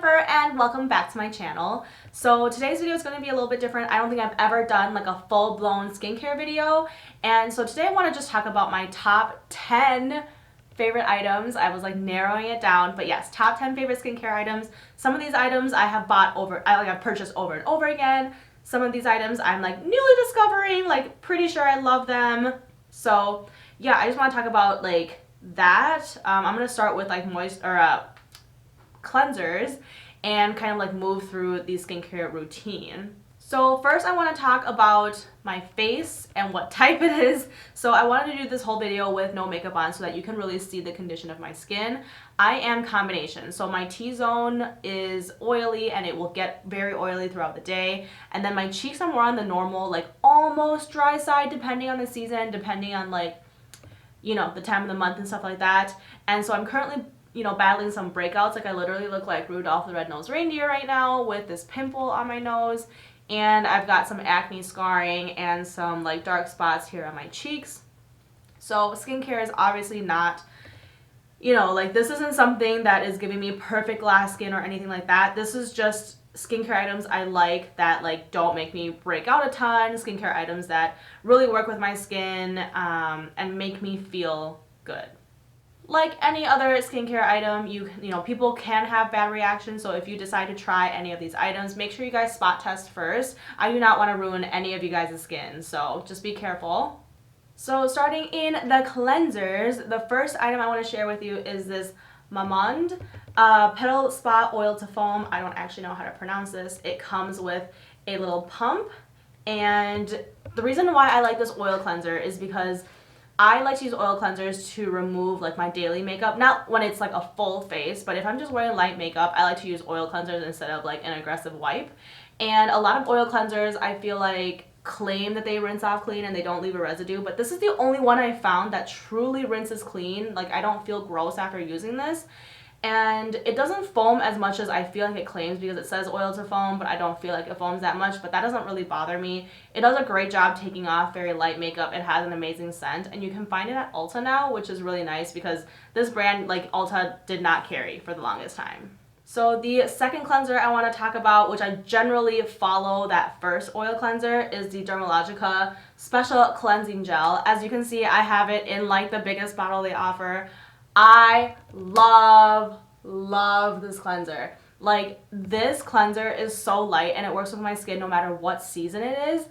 Jennifer and welcome back to my channel. So today's video is going to be a little bit different. I don't think I've ever done like a full-blown skincare video, and so today I want to just talk about my top 10 favorite items. I was like narrowing it down, but yes, top 10 favorite skincare items. Some of these items I have I've purchased over and over again. Some of these items I'm like newly discovering, like pretty sure I love them. So yeah, I just want to talk about like that. I'm gonna start with like cleansers and kind of like move through the skincare routine. So first I want to talk about my face and what type it is. So I wanted to do this whole video with no makeup on so that you can really see the condition of my skin. I am combination. So my T-zone is oily and it will get very oily throughout the day. And then my cheeks are more on the normal, like almost dry side depending on the season, depending on like, you know, the time of the month and stuff like that. And so I'm currently battling some breakouts. Like I literally look like Rudolph the Red-Nosed Reindeer right now with this pimple on my nose. And I've got some acne scarring and some like dark spots here on my cheeks. So skincare is obviously not, like this isn't something that is giving me perfect glass skin or anything like that. This is just skincare items I like that like don't make me break out a ton. Skincare items that really work with my skin and make me feel good. Like any other skincare item, people can have bad reactions, so if you decide to try any of these items, make sure you guys spot test first. I do not want to ruin any of you guys' skin, so just be careful. So starting in the cleansers, the first item I want to share with you is this Mamond Petal Spa Oil to Foam. I don't actually know how to pronounce this. It comes with a little pump, and the reason why I like this oil cleanser is because I like to use oil cleansers to remove like my daily makeup, not when it's like a full face, but if I'm just wearing light makeup, I like to use oil cleansers instead of like an aggressive wipe. And a lot of oil cleansers I feel like claim that they rinse off clean and they don't leave a residue, but this is the only one I found that truly rinses clean. Like I don't feel gross after using this. And it doesn't foam as much as I feel like it claims because it says oil to foam, but I don't feel like it foams that much, but that doesn't really bother me. It does a great job taking off very light makeup. It has an amazing scent, and you can find it at Ulta now, which is really nice because this brand, like Ulta, did not carry for the longest time. So the second cleanser I want to talk about, which I generally follow that first oil cleanser, is the Dermalogica Special Cleansing Gel. As you can see, I have it in like the biggest bottle they offer. I love this cleanser. Like this cleanser is so light and it works with my skin no matter what season it is,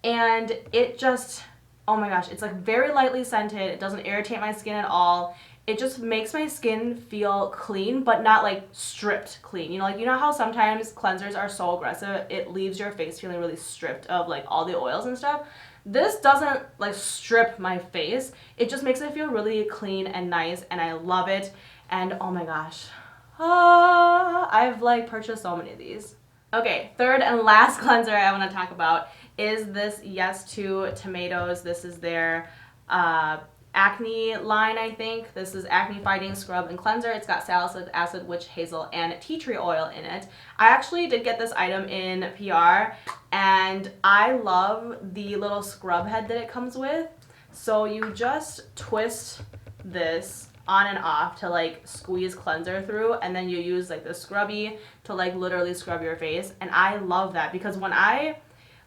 and it just, oh my gosh, it's like very lightly scented. It doesn't irritate my skin at all. It just makes my skin feel clean, but not like stripped clean. You know how sometimes cleansers are so aggressive, it leaves your face feeling really stripped of like all the oils and stuff. This doesn't like strip my face. It just makes it feel really clean and nice, and I love it. And oh my gosh, I've like purchased so many of these. Okay, third and last cleanser I want to talk about is this Yes to Tomatoes. This is their acne line, I think. This is acne fighting scrub and cleanser. It's got salicylic acid, witch hazel, and tea tree oil in it. I actually did get this item in PR, and I love the little scrub head that it comes with. So you just twist this on and off to like squeeze cleanser through, and then you use like the scrubby to like literally scrub your face. And I love that because when I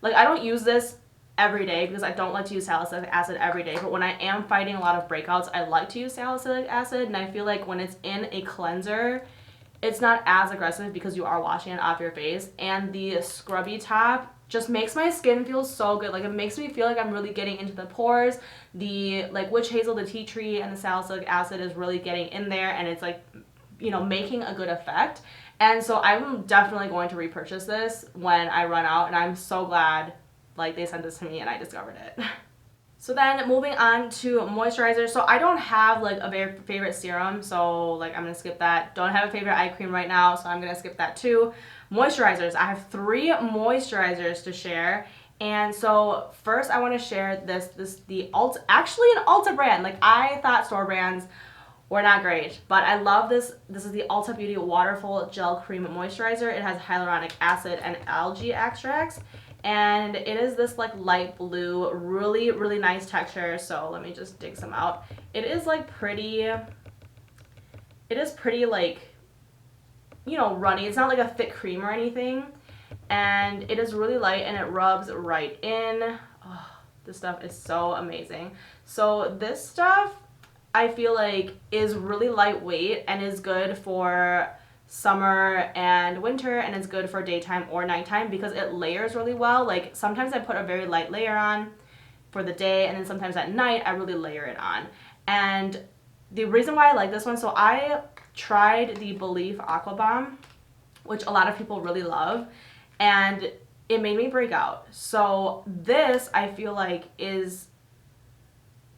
don't use this every day because I don't like to use salicylic acid every day, but when I am fighting a lot of breakouts, I like to use salicylic acid, and I feel like when it's in a cleanser, it's not as aggressive because you are washing it off your face, and the scrubby top just makes my skin feel so good. Like it makes me feel like I'm really getting into the pores. The like witch hazel, the tea tree, and the salicylic acid is really getting in there, and it's like, making a good effect. And so I'm definitely going to repurchase this when I run out, and I'm so glad like they sent this to me and I discovered it. So then moving on to moisturizer. So I don't have like a very favorite serum, so like I'm gonna skip that. Don't have a favorite eye cream right now, so I'm gonna skip that too. Moisturizers. I have 3 moisturizers to share. And so first I want to share the Ulta, actually an Ulta brand. Like I thought store brands were not great, but I love this. This is the Ulta Beauty Waterful Gel Cream Moisturizer. It has hyaluronic acid and algae extracts, and it is this like light blue, really nice texture. So let me just dig some out. It is like pretty like you know, runny. It's not like a thick cream or anything. And it is really light and it rubs right in. Oh, this stuff is so amazing. So this stuff I feel like is really lightweight and is good for summer and winter, and it's good for daytime or nighttime because it layers really well. Like sometimes I put a very light layer on for the day, and then sometimes at night I really layer it on. And the reason why I like this one, so I tried the Belief Aqua Bomb, which a lot of people really love, and it made me break out. So this I feel like is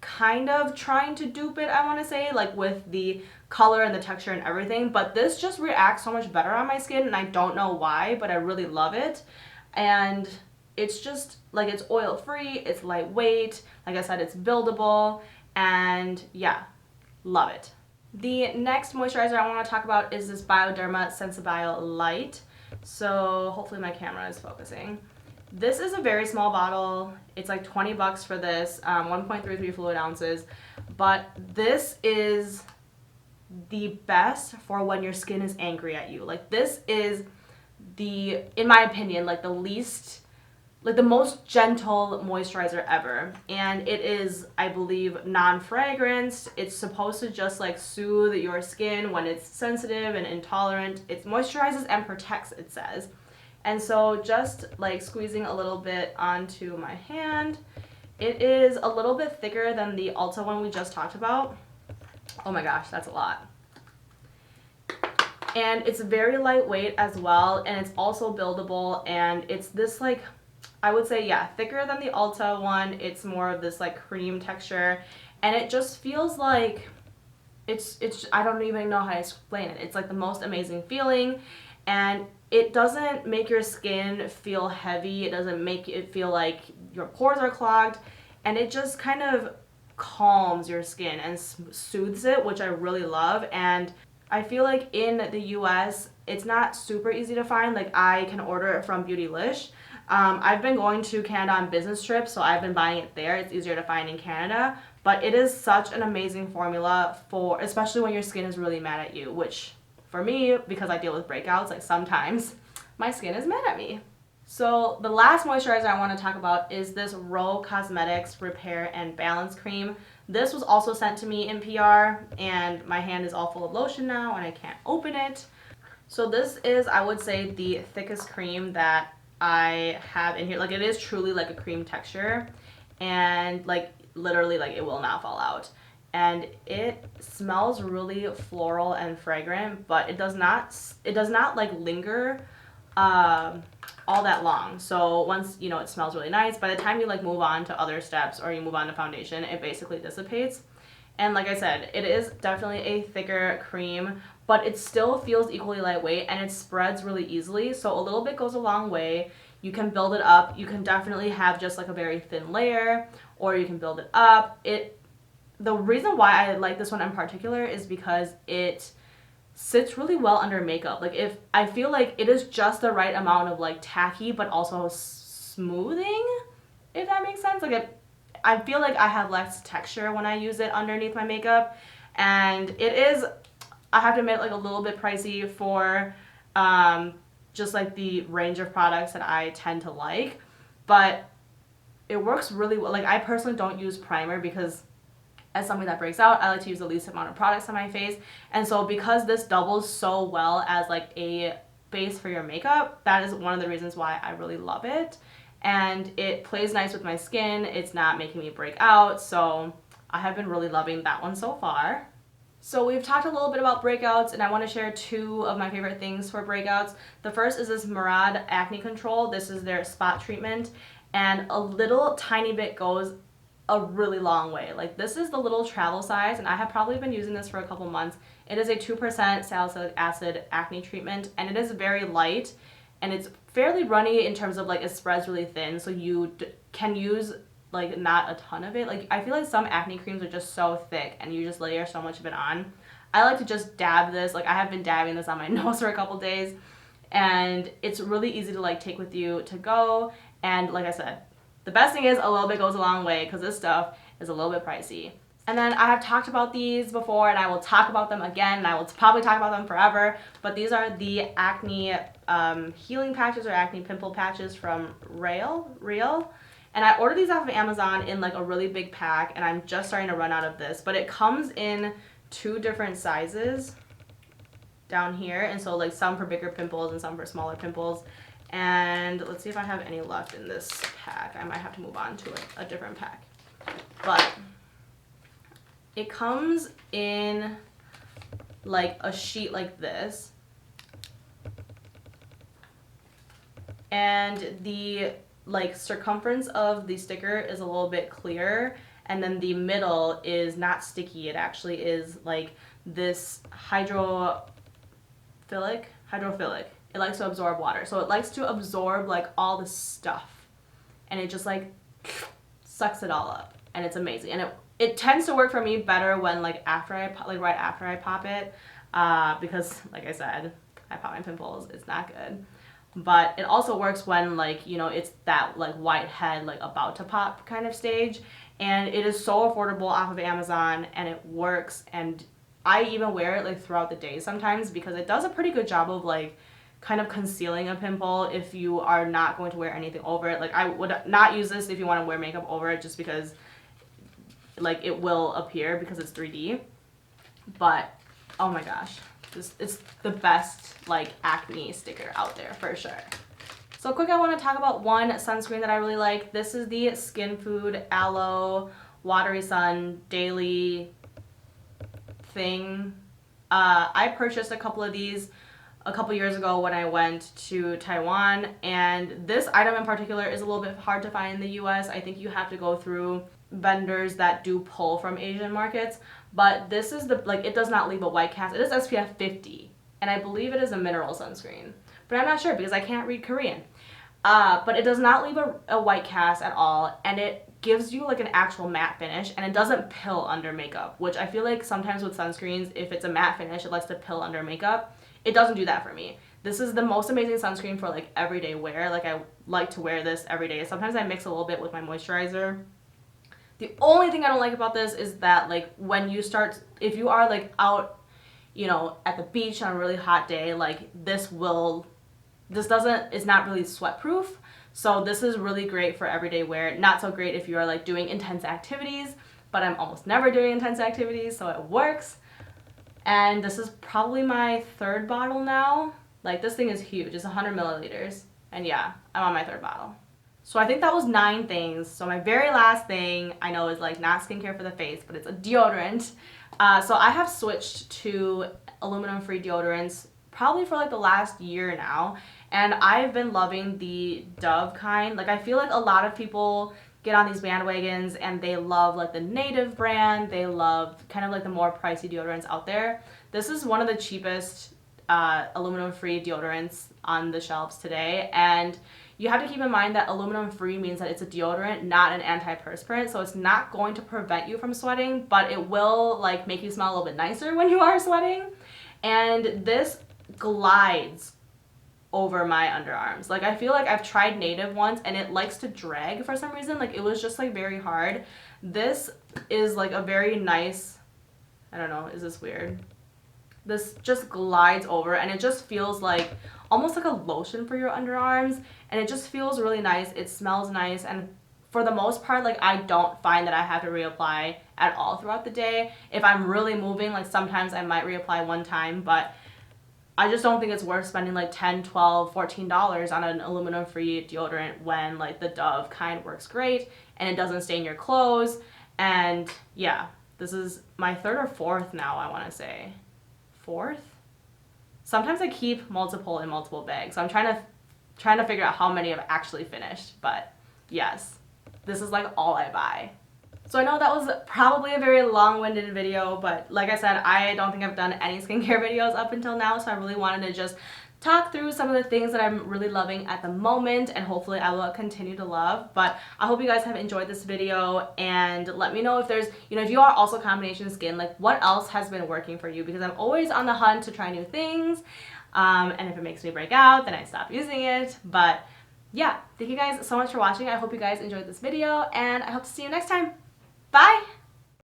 kind of trying to dupe it, I want to say, like with the color and the texture and everything, but this just reacts so much better on my skin, and I don't know why, but I really love it. And it's just like, it's oil free, it's lightweight, like I said, it's buildable, and yeah, love it. The next moisturizer I want to talk about is this Bioderma Sensibio Light. So hopefully my camera is focusing. This is a very small bottle. It's like 20 bucks for this, 1.33 fluid ounces. But this is the best for when your skin is angry at you. Like this is the, in my opinion, like the least, like the most gentle moisturizer ever. And it is, I believe, non-fragranced. It's supposed to just like soothe your skin when it's sensitive and intolerant. It moisturizes and protects, it says. And so just like squeezing a little bit onto my hand, it is a little bit thicker than the Ulta one we just talked about. Oh my gosh, that's a lot. And it's very lightweight as well, and it's also buildable, and it's this like, I would say, yeah, thicker than the Ulta one. It's more of this like cream texture, and it just feels like it's I don't even know how to explain it. It's like the most amazing feeling, and it doesn't make your skin feel heavy. It doesn't make it feel like your pores are clogged, and it just kind of calms your skin and soothes it, which I really love. And I feel like in the US, it's not super easy to find. Like I can order it from Beautylish. I've been going to Canada on business trips, so I've been buying it there. It's easier to find in Canada, but it is such an amazing formula for, especially when your skin is really mad at you, which for me, because I deal with breakouts, like sometimes my skin is mad at me. So the last moisturizer I want to talk about is this Ro Cosmetics Repair and Balance Cream. This was also sent to me in PR, and my hand is all full of lotion now and I can't open it. So this is, I would say, the thickest cream that I have in here. Like it is truly like a cream texture, and like literally like it will not fall out. And it smells really floral and fragrant, but it does not like linger all that long. So once, you know, it smells really nice, by the time you like move on to other steps or you move on to foundation, it basically dissipates. And like I said, it is definitely a thicker cream, but it still feels equally lightweight, and it spreads really easily. So a little bit goes a long way. You can build it up. You can definitely have just like a very thin layer, or you can build it up. The reason why I like this one in particular is because it sits really well under makeup. Like if I feel like it is just the right amount of like tacky, but also smoothing, if that makes sense. Like I feel like I have less texture when I use it underneath my makeup, and it is, I have to admit, like a little bit pricey for just like the range of products that I tend to like, but it works really well. Like I personally don't use primer because as something that breaks out, I like to use the least amount of products on my face. And so because this doubles so well as like a base for your makeup, that is one of the reasons why I really love it. And it plays nice with my skin. It's not making me break out. So I have been really loving that one so far. So we've talked a little bit about breakouts, and I want to share two of my favorite things for breakouts. The first is this Murad Acne Control. This is their spot treatment, and a little tiny bit goes a really long way. Like this is the little travel size, and I have probably been using this for a couple months. It is a 2% salicylic acid acne treatment, and it is very light, and it's fairly runny in terms of like it spreads really thin, so you can use like not a ton of it. Like I feel like some acne creams are just so thick and you just layer so much of it on. I like to just dab this. Like I have been dabbing this on my nose for a couple days, and it's really easy to like take with you to go. And like I said, the best thing is a little bit goes a long way because this stuff is a little bit pricey. And then I have talked about these before, and I will talk about them again, and I will probably talk about them forever. But these are the acne healing patches or acne pimple patches from Real. And I ordered these off of Amazon in like a really big pack, and I'm just starting to run out of this. But it comes in 2 different sizes down here, and so like some for bigger pimples and some for smaller pimples. And let's see if I have any left in this pack. I might have to move on to a different pack. But it comes in like a sheet like this, and the like circumference of the sticker is a little bit clearer, and then the middle is not sticky. It actually is like this hydrophilic. It likes to absorb water, so it likes to absorb like all the stuff, and it just like sucks it all up, and it's amazing. And it tends to work for me better when like right after I pop it, because like I said, I pop my pimples. It's not good. But it also works when like, you know, it's that like white head like about to pop kind of stage, and it is so affordable off of Amazon, and it works. And I even wear it like throughout the day sometimes, because it does a pretty good job of like kind of concealing a pimple if you are not going to wear anything over it. Like I would not use this if you want to wear makeup over it, just because like it will appear because it's 3D. But oh my gosh, it's the best like acne sticker out there for sure. So quick, I want to talk about one sunscreen that I really like. This is the Skinfood Aloe Watery Sun Daily thing. I purchased a couple of these a couple years ago when I went to Taiwan, and this item in particular is a little bit hard to find in the US. I think you have to go through vendors that do pull from Asian markets, but this is the, like, it does not leave a white cast. It is SPF 50, and I believe it is a mineral sunscreen, but I'm not sure because I can't read Korean. But it does not leave a white cast at all, and it gives you like an actual matte finish, and it doesn't pill under makeup, which I feel like sometimes with sunscreens, if it's a matte finish, it likes to pill under makeup. It doesn't do that for me. This is the most amazing sunscreen for like everyday wear. Like I like to wear this every day. Sometimes I mix a little bit with my moisturizer. The only thing I don't like about this is that like when you start, if you are like out, you know, at the beach on a really hot day, like it's not really sweat proof. So this is really great for everyday wear. Not so great if you are like doing intense activities, but I'm almost never doing intense activities, so it works. And this is probably my 3rd bottle now. Like this thing is huge, it's 100 milliliters. And yeah, I'm on my 3rd bottle. So I think that was 9 things. So my very last thing I know is like not skincare for the face, but it's a deodorant. So I have switched to aluminum-free deodorants probably for like the last year now. And I've been loving the Dove kind. Like I feel like a lot of people get on these bandwagons and they love like the Native brand. They love kind of like the more pricey deodorants out there. This is one of the cheapest aluminum-free deodorants on the shelves today. And you have to keep in mind that aluminum-free means that it's a deodorant, not an antiperspirant. So it's not going to prevent you from sweating, but it will like make you smell a little bit nicer when you are sweating. And this glides over my underarms. Like I feel like I've tried Native once and it likes to drag for some reason. Like it was just like very hard. This is like a very nice, I don't know, is this weird? This just glides over and it just feels like almost like a lotion for your underarms, and it just feels really nice. It smells nice, and for the most part, like I don't find that I have to reapply at all throughout the day. If I'm really moving, like sometimes I might reapply one time, but I just don't think it's worth spending like $10, $12, $14 on an aluminum-free deodorant when like the Dove kind works great and it doesn't stain your clothes. And yeah, this is my 3rd or 4th now, I want to say. 4th? Sometimes I keep multiple in multiple bags, so I'm trying to figure out how many I've actually finished. But yes, this is like all I buy. So I know that was probably a very long-winded video, but like I said, I don't think I've done any skincare videos up until now, so I really wanted to just talk through some of the things that I'm really loving at the moment, and hopefully I will continue to love. But I hope you guys have enjoyed this video, and let me know if there's, you know, if you are also combination skin, like what else has been working for you, because I'm always on the hunt to try new things, and if it makes me break out, then I stop using it. But yeah, thank you guys so much for watching. I hope you guys enjoyed this video, and I hope to see you next time. Bye!